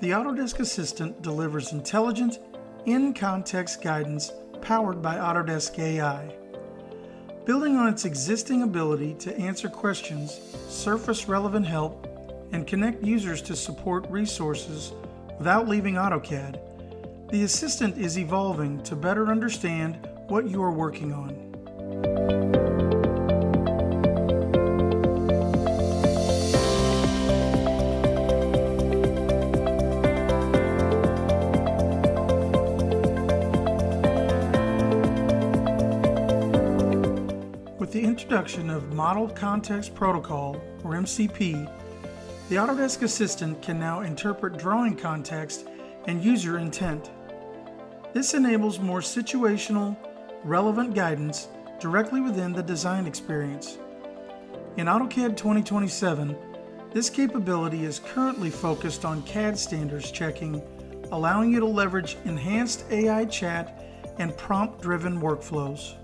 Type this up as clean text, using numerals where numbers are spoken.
The Autodesk Assistant delivers intelligent, in-context guidance powered by Autodesk AI. Building on its existing ability to answer questions, surface relevant help, and connect users to support resources without leaving AutoCAD, the Assistant is evolving to better understand what you are working on. With the introduction of Model Context Protocol, or MCP, the Autodesk Assistant can now interpret drawing context and user intent. This enables more situational, relevant guidance directly within the design experience. In AutoCAD 2027, this capability is currently focused on CAD standards checking, allowing you to leverage enhanced AI chat and prompt-driven workflows.